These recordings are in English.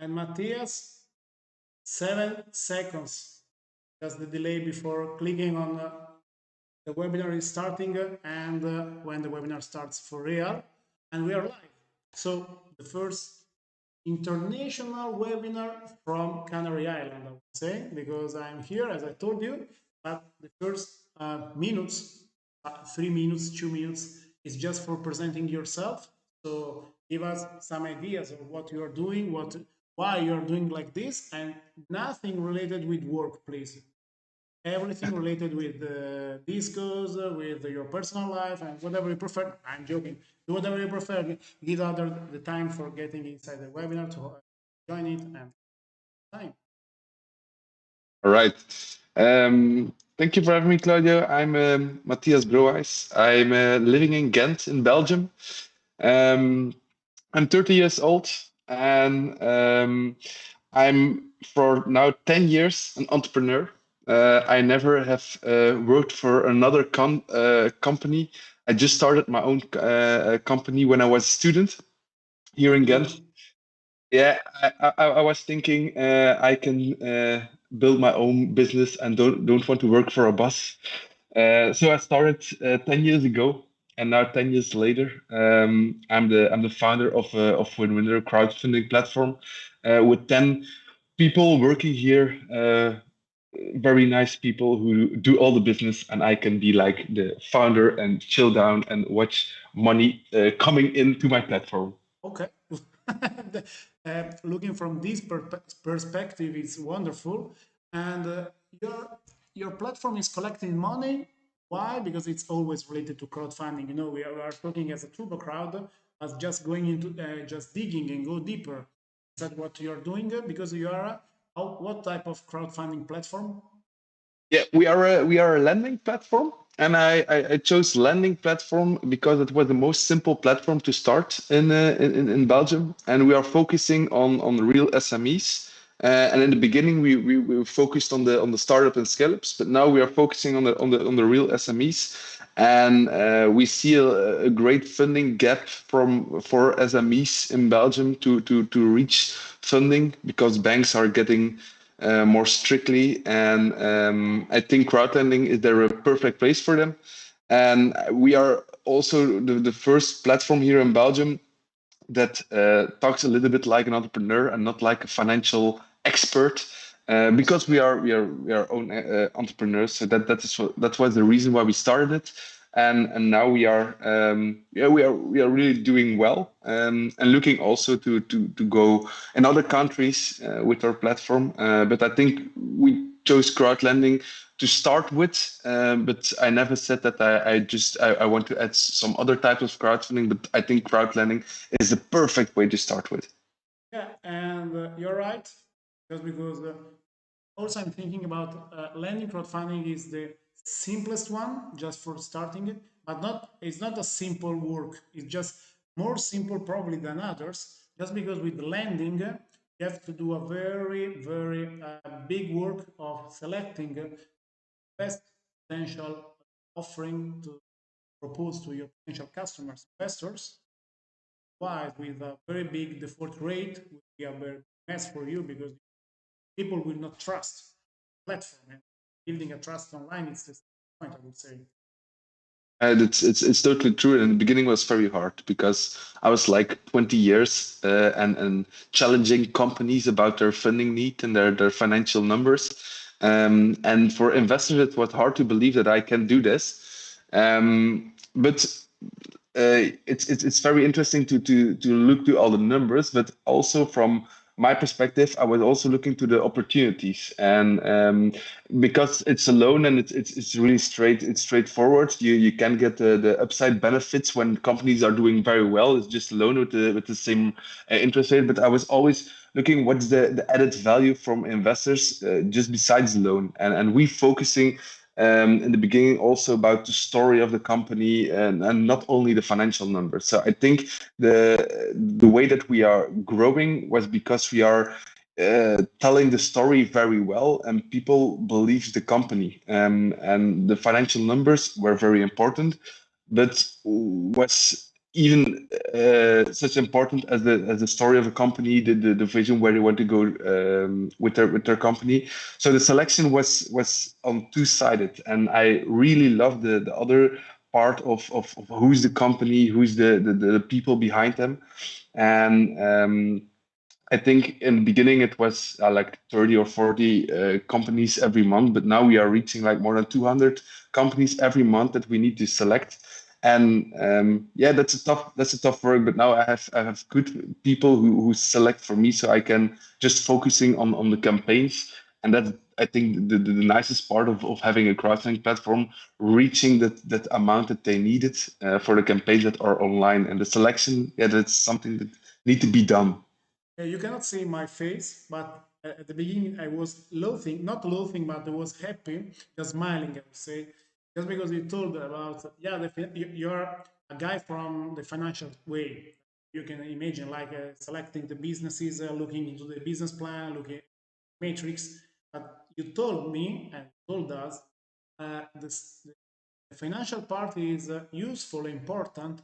And Matthias, 7 seconds. Just the delay before clicking on the webinar is starting and when the webinar starts for real. And we are live. So the first international webinar from Canary Island, I would say, because I'm here, as I told you, but the first minutes, 3 minutes, 2 minutes, is just for presenting yourself. So give us some ideas of what you are doing, why you are doing like this, and nothing related with work, please. Everything related with discos, with your personal life, and whatever you prefer. I'm joking. Do whatever you prefer. Give other the time for getting inside the webinar to join it and time. All right. Thank you for having me, Claudio. I'm Matthias Broijs. I'm living in Ghent in Belgium. Um, I'm 30 years old and I'm for now 10 years an entrepreneur. I never have worked for another company. I just started my own company when I was a student here in Ghent. Good. Yeah, I was thinking I can build my own business and don't want to work for a boss. So I started 10 years ago, and now 10 years later, I'm the founder of Winwinner crowdfunding platform with 10 people working here. Very nice people who do all the business, and I can be like the founder and chill down and watch money coming into my platform. Okay. Looking from this perspective is wonderful, and your platform is collecting money. Why? Because it's always related to crowdfunding. You know, we are talking as a turbo crowd, as just going into just digging and go deeper. Is that what you are doing? Because you are what type of crowdfunding platform? Yeah, we are a lending platform, and I chose lending platform because it was the most simple platform to start in Belgium, and we are focusing on real SMEs. And in the beginning, we were focused on the startup and scale-ups, but now we are focusing on the real SMEs, and we see a great funding gap for SMEs in Belgium to reach funding because banks are getting more strictly. And I think crowdlending is there a perfect place for them. And we are also the first platform here in Belgium that talks a little bit like an entrepreneur and not like a financial expert. Because we are own entrepreneurs, so that was the reason why we started it, and now we are we are really doing well, and looking also to go in other countries with our platform. But I think we chose crowdlending to start with, but I never said that I want to add some other types of crowdfunding. But I think crowdlending is the perfect way to start with. Yeah, and you're right, just because also I'm thinking about lending crowdfunding is the simplest one just for starting it, but not it's not a simple work. It's just more simple probably than others, just because with lending you have to do a very big work of selecting best potential offering to propose to your potential customers, investors. Otherwise, with a very big default rate, would be a very mess for you because people will not trust the platform. And building a trust online is the point, I would say. And it's totally true. And in the beginning was very hard because I was like 20 years and challenging companies about their funding need and their financial numbers. And for investors, it was hard to believe that I can do this. But it's very interesting to look to all the numbers, but also from my perspective, I was also looking to the opportunities, and because it's a loan and it's really it's straightforward. You can get the upside benefits when companies are doing very well. It's just a loan with the same interest rate. But I was always looking what's the added value from investors just besides the loan, and we focusing in the beginning also about the story of the company and not only the financial numbers. So I think the way that we are growing was because we are telling the story very well and people believe the company, and the financial numbers were very important, but what's even such important as the story of a company, the vision where they want to go with their company. So the selection was on two-sided, and I really love the other part of who's the company, who's the people behind them, and I think in the beginning it was like 30 or 40 companies every month, but now we are reaching like more than 200 companies every month that we need to select. And yeah, that's a tough work. But now I have good people who select for me, so I can just focusing on the campaigns. And that's I think the nicest part of having a crowdfunding platform, reaching that amount that they needed for the campaigns that are online, and the selection. Yeah, that's something that need to be done. You cannot see my face, but at the beginning I was loathing, not loathing, but I was happy, just smiling, I would say, just because you told about, yeah, you're a guy from the financial way. You can imagine like selecting the businesses, looking into the business plan, looking at matrix. But you told me and told us the financial part is useful, important,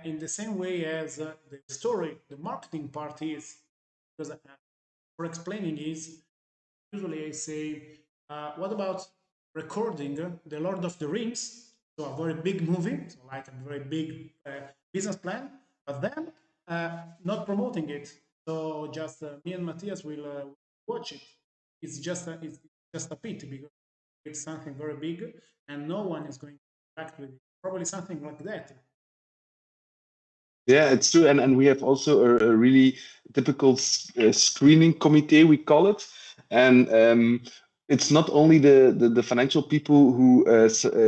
in the same way as the story, the marketing part is. Because for explaining is, usually I say, what about recording The Lord of the Rings? So a very big movie, so like a very big business plan, but then not promoting it. So just me and Matthias will watch it. It's just a pity because it's something very big and no one is going to interact with it. Probably something like that. Yeah, it's true, and we have also a really typical screening committee, we call it, and it's not only the financial people who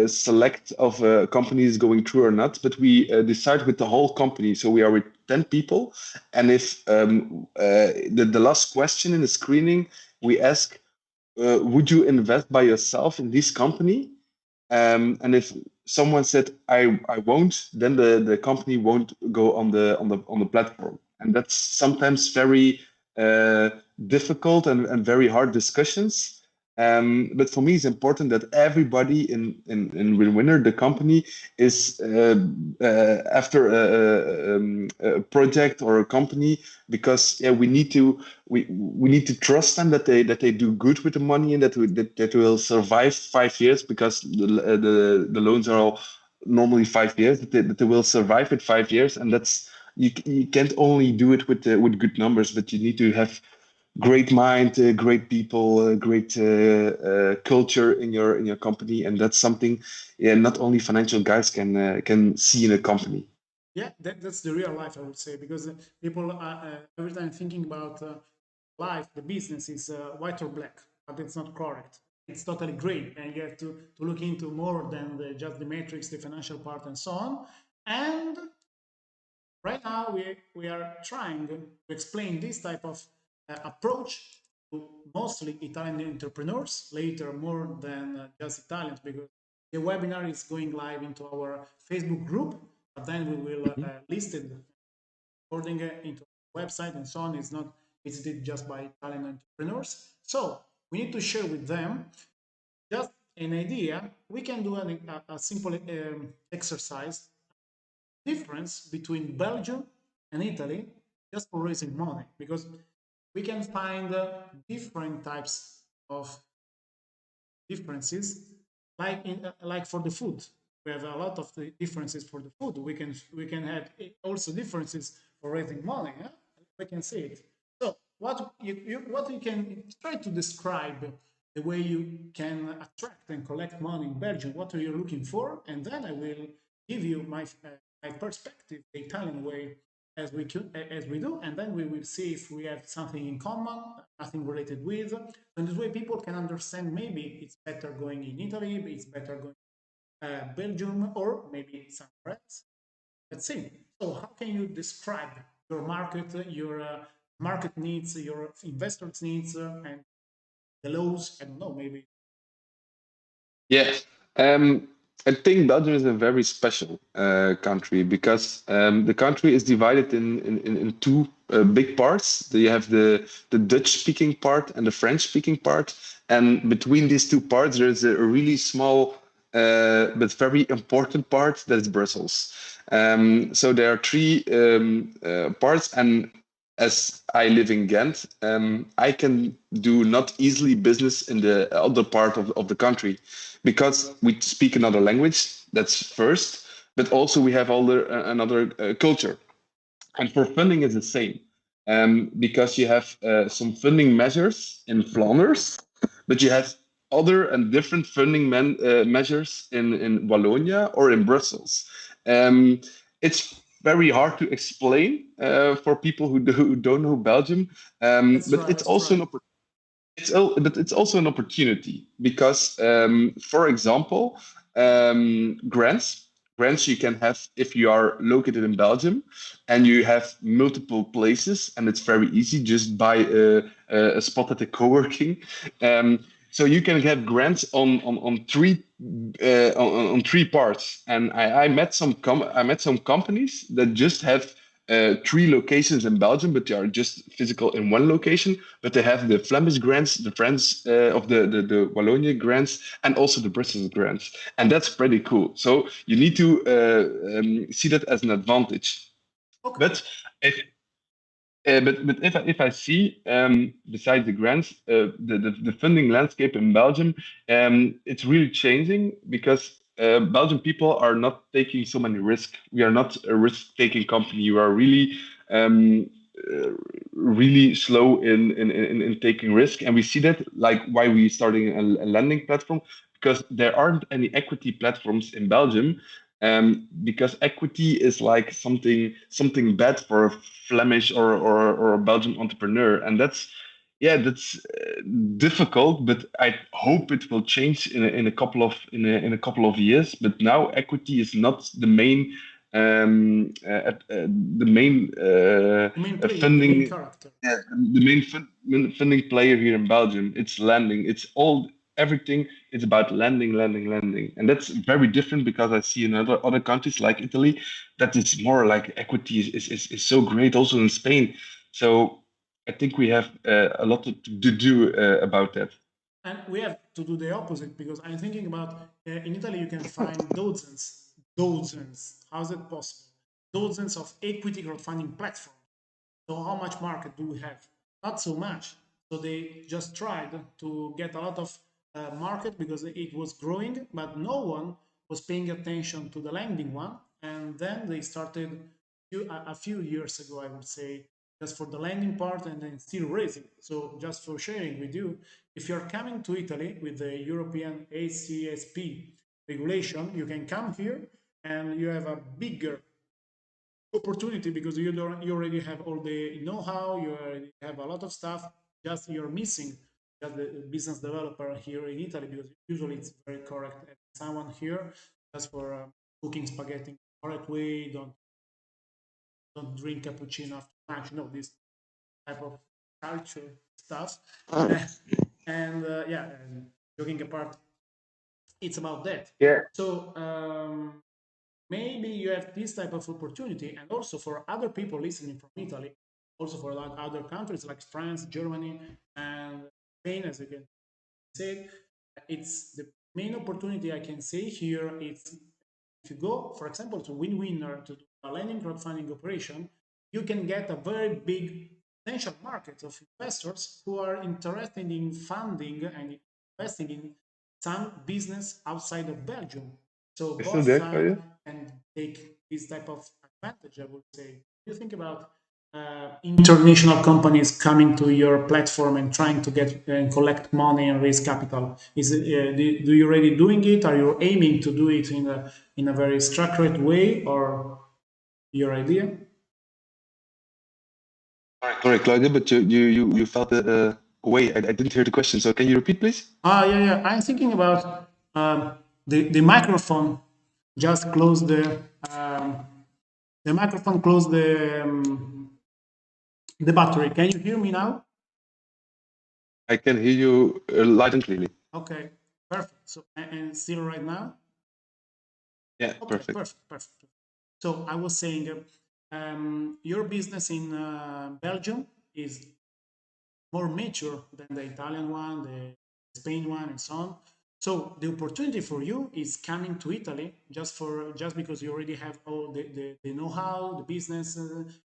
select of companies going through or not, but we decide with the whole company. So we are with 10 people, and if the last question in the screening, we ask, would you invest by yourself in this company? And if someone said I won't, then the company won't go on the platform, and that's sometimes very uh, difficult and very hard discussions. But for me, it's important that everybody in Winwinner, the company, is after a project or a company, because yeah, we need to trust them that they do good with the money, and that will survive 5 years, because the loans are all normally 5 years, that they will survive with 5 years. And that's you can't only do it with good numbers, but you need to have great mind, great people, great culture in your company, and that's something, yeah, not only financial guys can see in a company. Yeah, that's the real life, I would say, because people are every time thinking about life, the business is white or black, but it's not correct. It's totally gray, and you have to look into more than just the metrics, the financial part, and so on. And right now, we are trying to explain this type of approach to mostly Italian entrepreneurs, later more than just Italians, because the webinar is going live into our Facebook group, but then we will Mhm. list it according into the website and so on. It's not visited just by Italian entrepreneurs. So we need to share with them just an idea. We can do a simple exercise difference between Belgium and Italy just for raising money, because we can find different types of differences, like for the food. We have a lot of the differences for the food. We can have also differences for raising money. Yeah? We can see it. So what you can try to describe the way you can attract and collect money in Belgium. What are you looking for? And then I will give you my perspective, the Italian way, as we do, and then we will see if we have something in common, nothing related with. And this way, people can understand maybe it's better going in Italy, it's better going Belgium, or maybe somewhere else. Let's see. So, how can you describe your market, your market needs, your investors' needs, and the laws? I don't know, maybe. Yeah, um, I think Belgium is a very special country, because the country is divided in two big parts. You have the Dutch-speaking part and the French-speaking part, and between these two parts, there is a really small but very important part, that is Brussels. So there are three parts, and as I live in Ghent, I can do not easily business in the other part of the country because we speak another language. That's first, but also we have another culture. And for funding, is the same because you have some funding measures in Flanders, but you have other and different funding measures in Wallonia or in Brussels. It's very hard to explain for people who don't know Belgium, Let's but try. it's Let's also try. an opportunity. But it's also an opportunity because, for example, grants you can have if you are located in Belgium and you have multiple places, and it's very easy. Just buy a spot at the co-working. So you can get grants on on three parts. And I met some companies that just have three locations in Belgium, but they are just physical in one location. But they have the Flemish grants, the French of the Wallonia grants, and also the Brussels grants, and that's pretty cool. So you need to see that as an advantage. Okay. But if but if I see besides the grants, the funding landscape in Belgium, it's really changing because Belgian people are not taking so many risks. We are not a risk-taking company. We are um, uh, really slow in taking risk, and we see that like why we starting a lending platform because there aren't any equity platforms in Belgium because equity is like something bad for a Flemish or a Belgian entrepreneur, and that's difficult. But I hope it will change in a couple of years. But now equity is not the main the main The main player, the main funding character. the main funding player here in Belgium. It's lending. It's all everything. It's about lending, and that's very different because I see in other countries like Italy that it's more like equity is so great. Also in Spain, so I think we have a lot to do about that. And we have to do the opposite because I'm thinking about in Italy you can find dozens. How's it possible? Dozens of equity crowdfunding platforms. So how much market do we have? Not so much. So they just tried to get a lot of market because it was growing, but no one was paying attention to the lending one. And then they started a few years ago, I would say, just for the lending part and then still raising. So just for sharing with you, if you're coming to Italy with the European ACSP regulation, you can come here and you have a bigger opportunity because you already have all the know-how, you already have a lot of stuff. Just you're missing just the business developer here in Italy because usually it's very correct. And someone here just for cooking spaghetti the correct way, don't drink cappuccino after lunch. You know this type of culture stuff. And yeah, and joking apart, it's about that. Yeah. So maybe you have this type of opportunity, and also for other people listening from Italy, also for like other countries like France, Germany, and Spain, as you can say, it's the main opportunity I can say here. It's if you go, for example, to Winwinner to do a lending crowdfunding operation, you can get a very big potential market of investors who are interested in funding and investing in some business outside of Belgium. So It's still both there. Oh, sides yeah. can take this type of advantage, I would say. You think about international companies coming to your platform and trying to get and collect money and raise capital. Is it, do you already doing it? Are you aiming to do it in a very structured way, or your idea? Sorry, Claudia, but you felt away. I didn't hear the question, so can you repeat, please? Ah, yeah, yeah. I'm thinking about the microphone. Just close the microphone. Close the battery. Can you hear me now? I can hear you loud and clearly. Okay, perfect. So and still right now. Yeah, Okay, perfect. perfect, perfect. So I was saying, your business in Belgium is more mature than the Italian one, the Spain one, and so on. So the opportunity for you is coming to Italy just because you already have all the know-how, the business,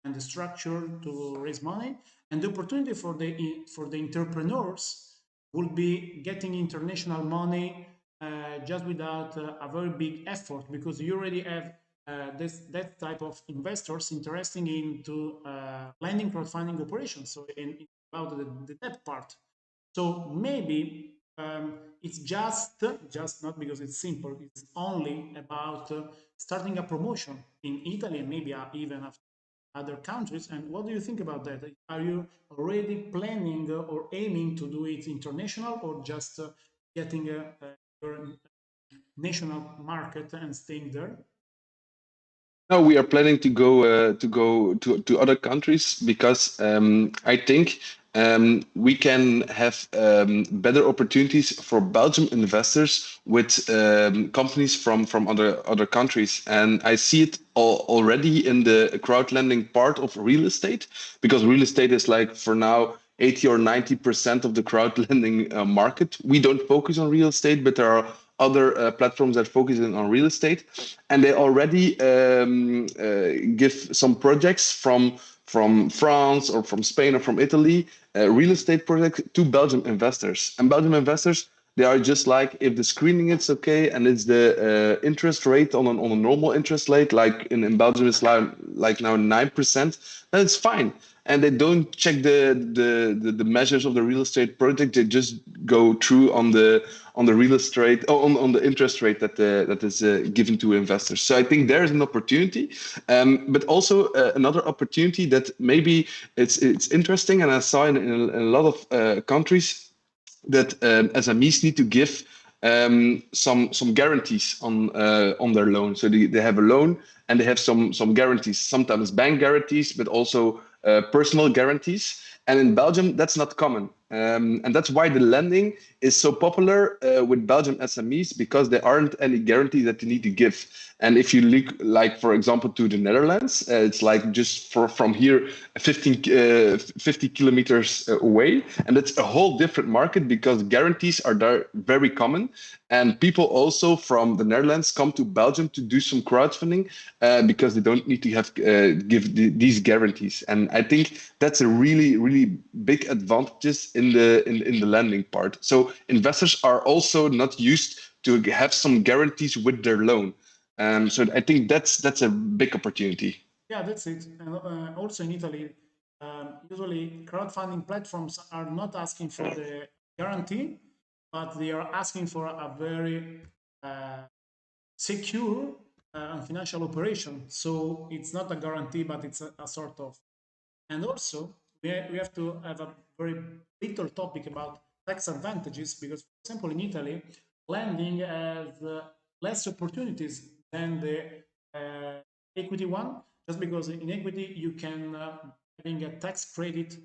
and the structure to raise money. And the opportunity for the entrepreneurs will be getting international money just without a very big effort, because you already have that type of investors interesting into lending crowdfunding operations. So about the debt part. So maybe it's just not because it's simple. It's only about starting a promotion in Italy and maybe even after other countries. And what do you think about that? Are you already planning or aiming to do it international, or just getting your national market and staying there? No, we are planning to go to other countries because I think we can have better opportunities for Belgium investors with companies from other countries, and I see it already in the crowd lending part of real estate, because real estate is like for now 80 or 90% of the crowd lending market. We don't focus on real estate, but there are other platforms that focus on real estate, and they already give some projects from France or from Spain or from Italy, real estate projects to Belgian investors. And Belgian investors, they are just like, if the screening is okay and it's the interest rate on a normal interest rate, like in Belgium it's like now 9%, then it's fine. And they don't check the measures of the real estate project. They just go through on the real estate, on the interest rate that is given to investors. So I think there is an opportunity, but also another opportunity that maybe it's interesting, and I saw in a lot of countries that SMEs need to give some guarantees on their loan. So they have a loan and they have some guarantees, sometimes bank guarantees, but also personal guarantees. And in Belgium, that's not common. And that's why the lending is so popular with Belgian SMEs, because there aren't any guarantees that you need to give. And if you look, like, for example, to the Netherlands, it's like just from here, 50 kilometers away. And that's a whole different market, because guarantees are there very common. And people also from the Netherlands come to Belgium to do some crowdfunding because they don't need to have give these guarantees. And I think that's a really big advantages in the lending part. So investors are also not used to have some guarantees with their loan. So I think that's a big opportunity. Yeah, that's it. And also in Italy, usually crowdfunding platforms are not asking for the guarantee, but they are asking for a very uh, secure and financial operation. So it's not a guarantee, but it's a sort of. And also, we have to have a very little topic about tax advantages, because, for example, in Italy, lending has less opportunities than the equity one, just because in equity you can having a tax credit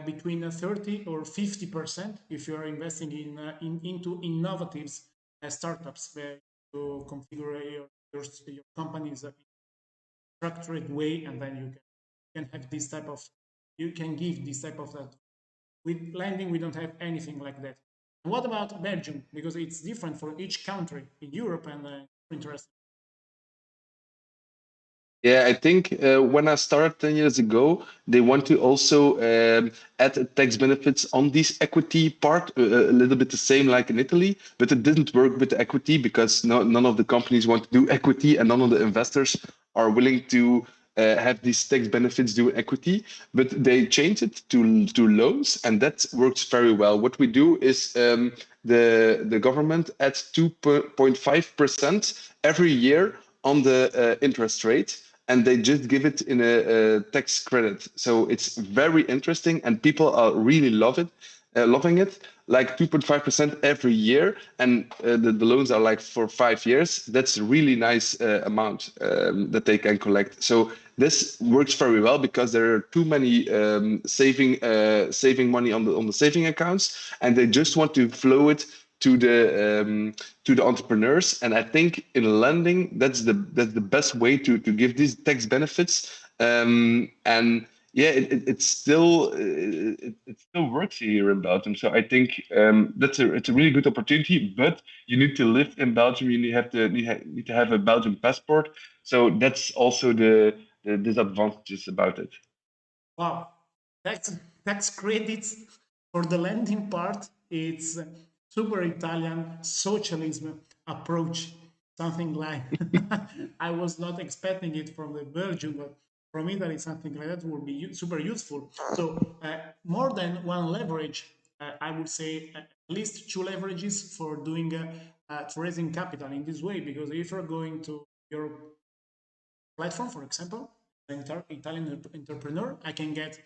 between 30 or 50% if you are investing into innovative startups where you configure your companies structured way, and then can have this type of you can give this type of that. With lending we don't have anything like that. And what about Belgium, because it's different for each country in Europe, and interesting. Yeah, I think when I started 10 years ago, they want to also add tax benefits on this equity part, a little bit the same like in Italy, but it didn't work with the equity, because none of the companies want to do equity, and none of the investors are willing to have these tax benefits do equity. But they changed it to loans, and that works very well. What we do is the government adds 2.5% every year on the interest rate, and they just give it in a tax credit. So it's very interesting, and people are really loving it. Like 2.5% every year, and the loans are like for 5 years. That's a really nice amount that they can collect. So this works very well, because there are too many saving money on the saving accounts, and they just want to flow it to the entrepreneurs. And I think in lending, that's the best way to give these tax benefits. And yeah, it still works here in Belgium. So I think it's a really good opportunity. But you need to live in Belgium. You need to have a Belgian passport. So that's also the disadvantages about it. Wow, tax tax credits for the lending part. It's super Italian socialism approach. Something like I was not expecting it from the Belgium, but from Italy, something like that would be super useful. So more than one leverage, I would say at least two leverages for doing for raising capital in this way. Because if you're going to your platform, for example, an Italian entrepreneur, I can get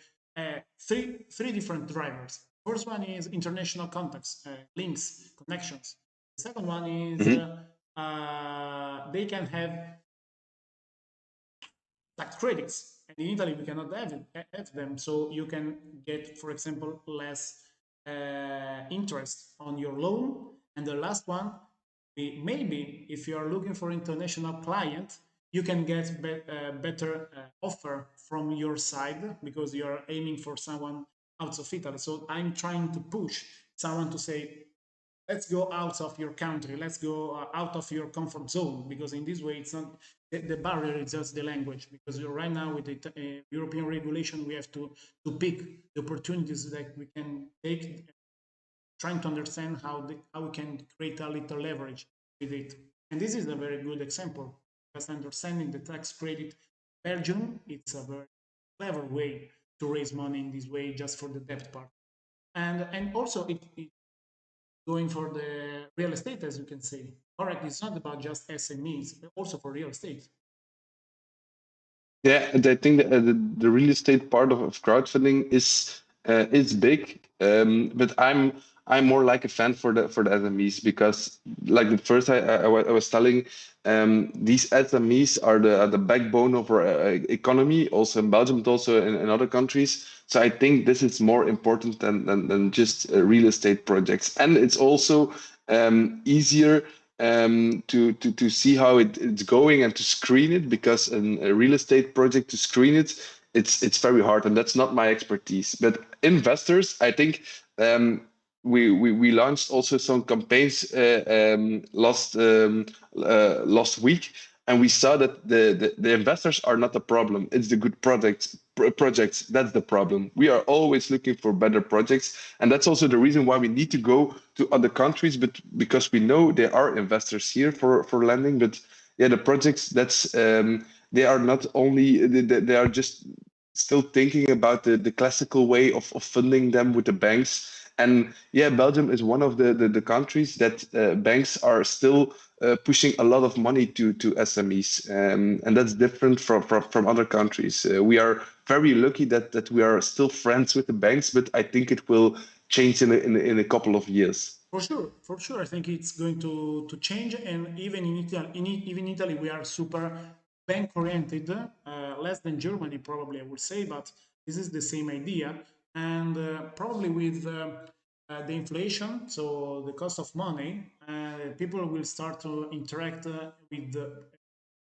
three different drivers. First one is international contacts, links, connections. The second one is Mhm. they can have tax credits. And in Italy, we cannot have them. So you can get, for example, less interest on your loan. And the last one, maybe if you are looking for international client, you can get better offer from your side because you are aiming for someone out of Italy. So I'm trying to push someone to say, let's go out of your country, let's go out of your comfort zone, because in this way it's not the barrier is just the language, because right now with the European regulation we have to pick the opportunities that we can take, trying to understand how we can create a little leverage with it. And this is a very good example, just understanding the tax credit. Belgium, it's a very clever way to raise money in this way just for the debt part. And also it going for the real estate, as you can say. Correct. It's not about just SMEs, but also for real estate. Yeah, and I think that, the real estate part of crowdfunding is big, but I'm more like a fan for the SMEs because like the first I was telling, these SMEs are the backbone of our economy, also in Belgium, but also in other countries. So I think this is more important than just real estate projects, and it's also easier to see how it's going and to screen it because a real estate project to screen it's very hard and that's not my expertise. But investors, I think we launched also some campaigns last week, and we saw that the investors are not the problem. It's the good projects that's the problem. We are always looking for better projects, and that's also the reason why we need to go to other countries, but because we know there are investors here for lending. But yeah, the projects that's they are not only they are just still thinking about the classical way of funding them with the banks. And yeah, Belgium is one of the countries that banks are still pushing a lot of money to SMEs, and that's different from other countries. We are very lucky that we are still friends with the banks, but I think it will change in a couple of years. For sure. I think it's going to change, and even in Italy, even Italy, we are super bank oriented, less than Germany, probably I would say, but this is the same idea, and probably with the inflation, so the cost of money, people will start to interact with the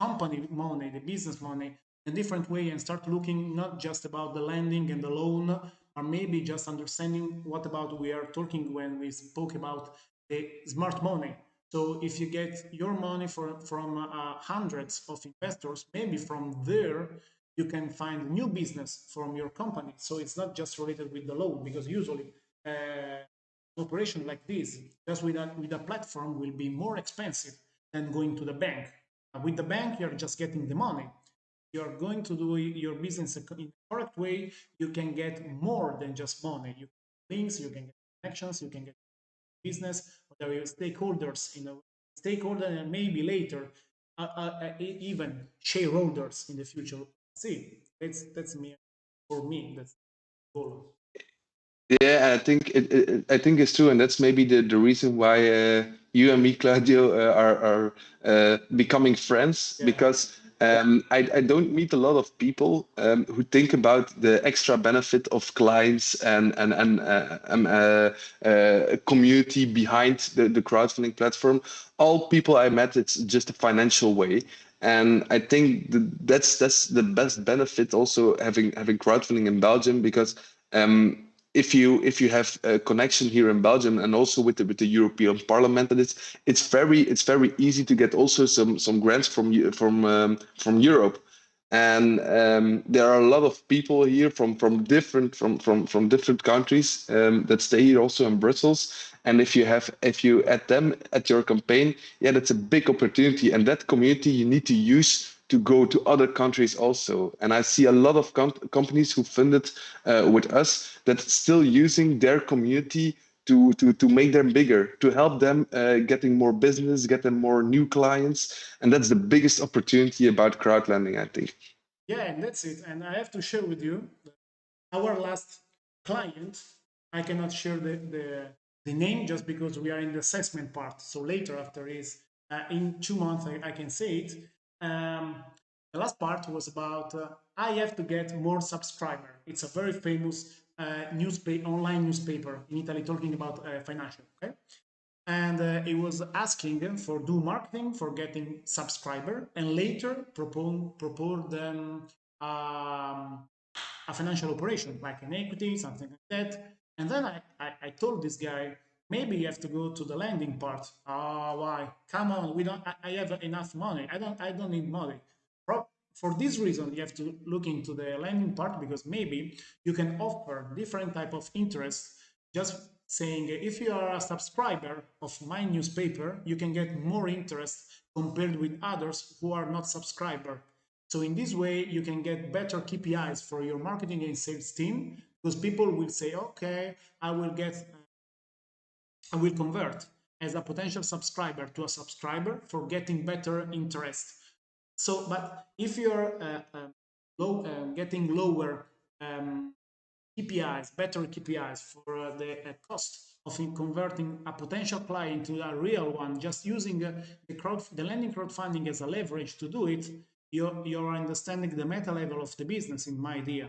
company money, the business money, in a different way and start looking not just about the lending and the loan, or maybe just understanding what about we are talking when we spoke about the smart money. So if you get your money from hundreds of investors, maybe from there you can find new business from your company. So it's not just related with the loan, because usually operation like this, just with a platform, will be more expensive than going to the bank. With the bank, you're just getting the money. You're going to do your business in the correct way, you can get more than just money. You can links, you can get connections, you can get business, or your stakeholders, stakeholder, and maybe later even shareholders in the future. See, that's me. For me, that's the goal. Yeah, I think it's true, and that's maybe the reason why you and me, Claudio, are becoming friends Yeah. because I don't meet a lot of people who think about the extra benefit of clients and a community behind the crowdfunding platform. All people I met, it's just a financial way. And I think that's the best benefit also having crowdfunding in Belgium, because if you have a connection here in Belgium and also with the European Parliament, and it's very easy to get also some grants from Europe. And there are a lot of people here from different countries that stay here also in Brussels. And if you add them at your campaign, yeah, that's a big opportunity. And that community you need to use to go to other countries also. And I see a lot of companies who funded with us that's still using their community to make them bigger, to help them getting more business, get them more new clients. And that's the biggest opportunity about crowdlending, I think. Yeah, and that's it. And I have to share with you our last client. I cannot share the name just because we are in the assessment part. So later, after is in 2 months, I can say it. Um, the last part was about I have to get more subscriber. It's a very famous newspaper, online newspaper in Italy, talking about financial. Okay, and it was asking for do marketing for getting subscriber, and later propose them a financial operation like an equity, something like that. And then I told this guy, maybe you have to go to the lending part. Oh, why? Come on, we don't. I have enough money. I don't need money. For this reason, you have to look into the lending part, because maybe you can offer different type of interest. Just saying, if you are a subscriber of my newspaper, you can get more interest compared with others who are not subscriber. So in this way, you can get better KPIs for your marketing and sales team, because people will say, okay, I will convert as a potential subscriber to a subscriber for getting better interest. So, but if you're getting lower KPIs, better KPIs for the cost of converting a potential client to a real one, just using the lending crowdfunding as a leverage to do it, you're understanding the meta level of the business, in my idea.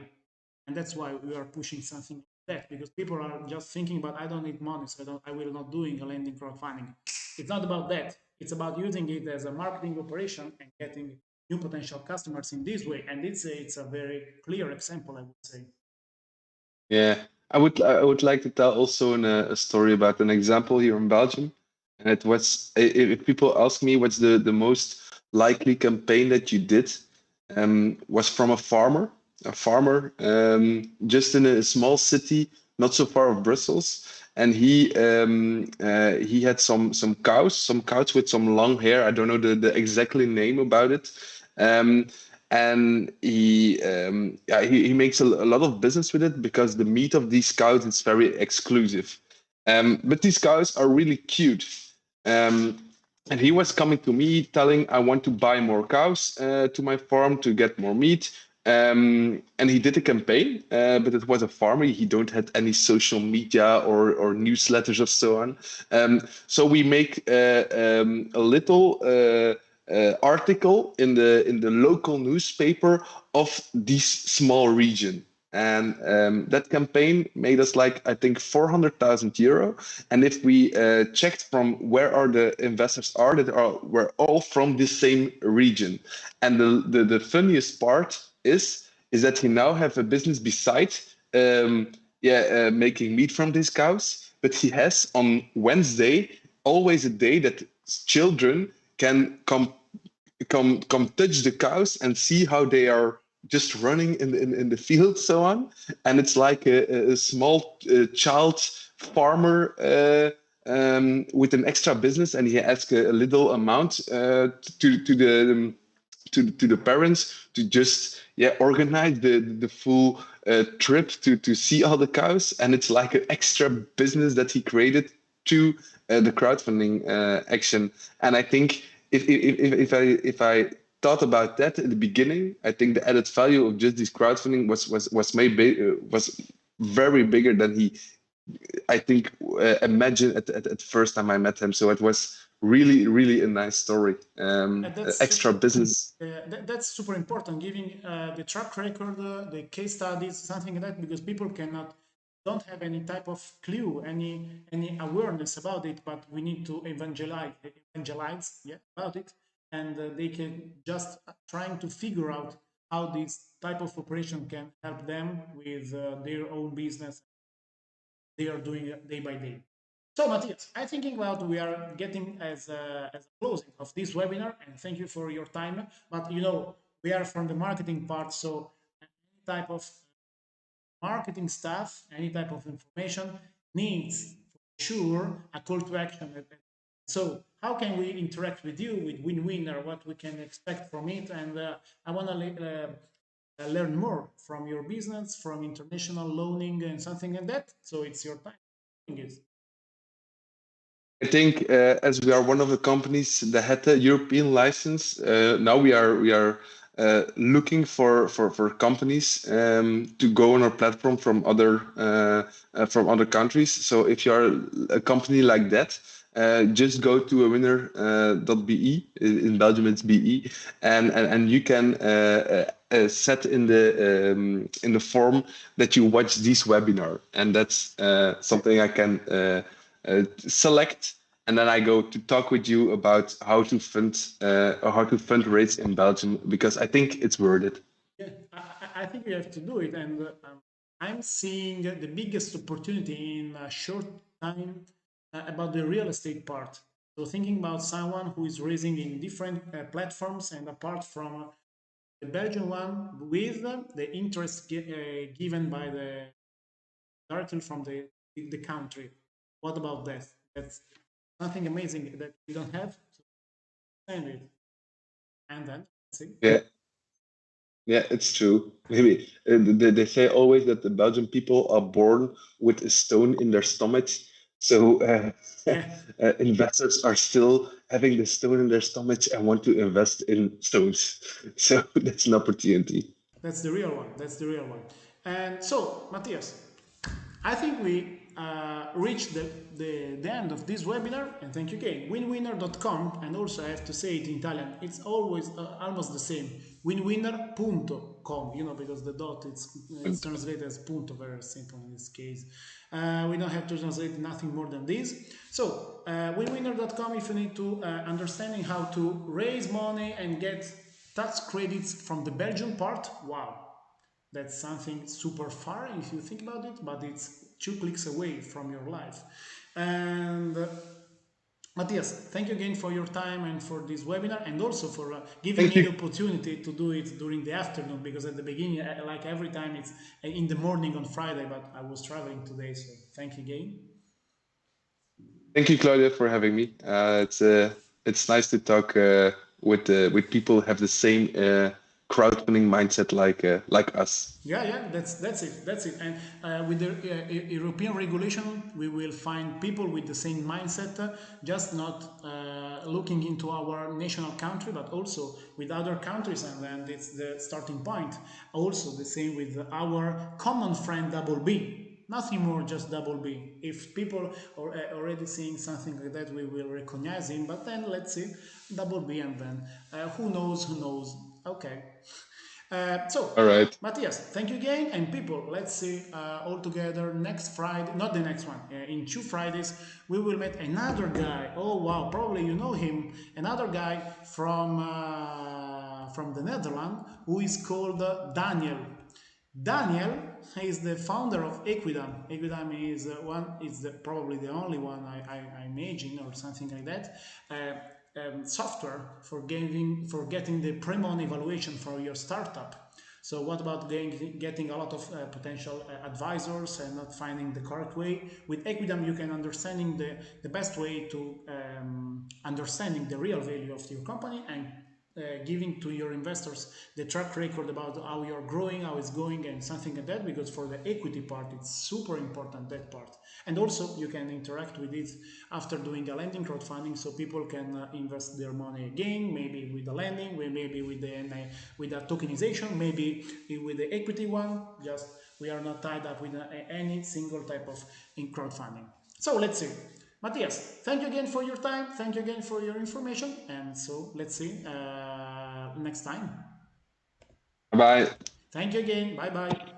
And that's why we are pushing something like that, because people are just thinking about, I don't need money, so I will not doing a lending crowdfunding. It's not about that. It's about using it as a marketing operation and getting new potential customers in this way. And it's a very clear example, I would say. Yeah, I would like to tell also a story about an example here in Belgium, and it was if people ask me what's the most likely campaign that you did, was from a farmer just in a small city not so far of Brussels, and he had some cows with some long hair. I don't know the exactly name about it. Um, and he makes a lot of business with it because the meat of these cows is very exclusive. But these cows are really cute. Um, and he was coming to me telling, I want to buy more cows to my farm to get more meat. And he did a campaign, but it was a farmer. He don't had any social media or newsletters or so on. So we make a little article in the local newspaper of this small region. And that campaign made us like I think 400,000 euro. And if we checked from where are the investors are, that are were all from the same region. And the funniest part is that he now have a business beside making meat from these cows. But he has on Wednesday always a day that children can come touch the cows and see how they are just running in the field, so on. And it's like a small child farmer with an extra business, and he asks a little amount to the parents to just organize the full trip to see all the cows. And it's like an extra business that he created to the crowdfunding action. And I think if I thought about that at the beginning, I think the added value of just this crowdfunding was very bigger than he, I think, imagined at first time I met him. So it was really a nice story. And that's Extra super. business. That's super important, giving the track record, the case studies, something like that, because people don't have any type of clue, any awareness about it, but we need to evangelize, yeah, about it. and they can just trying to figure out how this type of operation can help them with their own business they are doing day by day. So, Matthias, I'm thinking about we are getting as a closing of this webinar, and thank you for your time. But we are from the marketing part, so any type of marketing stuff, any type of information needs for sure a call to action. So, how can we interact with you with Winwinner? What we can expect from it? And I want to learn more from your business, from international loaning and something like that. So it's your time. I think as we are one of the companies that had the European license, now we are looking for companies to go on our platform from other countries. So if you are a company like that, just go to a winner.be. In Belgium, it's BE, and you can set in the form that you watch this webinar, and that's something I can select, and then I go to talk with you about how to fund or how to fundraise in Belgium because I think it's worth it. Yeah, I think we have to do it, and I'm seeing the biggest opportunity in a short time about the real estate part. So thinking about someone who is raising in different platforms and apart from the Belgian one with the interest given by the directly from the country. What about that? That's something amazing that we don't have. So send it, and then see. Yeah, yeah, it's true. Maybe they say always that the Belgian people are born with a stone in their stomach. So Yeah, investors are still having the stone in their stomach and want to invest in stones. So that's an opportunity. that's the real one. That's the real one. And so, Matthias, I think we reached the end of this webinar, and thank you again. Winwinner.com, and also I have to say it in Italian, it's always almost the same. Winwinner.com, because the dot it's translated as punto, very simple in this case. We don't have to translate nothing more than this. So, winwinner.com if you need to understanding how to raise money and get tax credits from the Belgian part. Wow, that's something super far if you think about it, but it's 2 clicks away from your life. And Matthias, thank you again for your time and for this webinar, and also for giving Thank me the you. opportunity to do it during the afternoon, because at the beginning, like every time, it's in the morning on Friday, but I was traveling today, so thank you again. Thank you, Claudia, for having me. It's nice to talk with people who have the same crowdfunding mindset like us. Yeah, yeah, that's it, that's it. And with the European regulation, we will find people with the same mindset, just not looking into our national country, but also with other countries, and then it's the starting point. Also, the same with our common friend Double B. Nothing more, just Double B. If people are already seeing something like that, we will recognize him. But then let's see, Double B, and then who knows? Who knows? Okay. So, All right. Matthias, thank you again. And people, let's see all together next Friday, not the next one, in 2 Fridays, we will meet another guy. Oh, wow, probably you know him. Another guy from the Netherlands who is called Daniel. Daniel is the founder of Equidam. Equidam is probably the only one I imagine, or something like that. Software for getting the pre-money evaluation for your startup. So what about getting a lot of potential advisors and not finding the correct way? With Equidam, you can understanding the best way to understanding the real value of your company and giving to your investors the track record about how you're growing, how it's going, and something like that. Because for the equity part, it's super important, that part. And also, you can interact with it after doing a lending crowdfunding, so people can invest their money again, maybe with the lending, maybe with the tokenization, maybe with the equity one. Just we are not tied up with any single type of in crowdfunding. So let's see. Matthias, thank you again for your time. Thank you again for your information. And so let's see next time. Bye. Thank you again. Bye bye.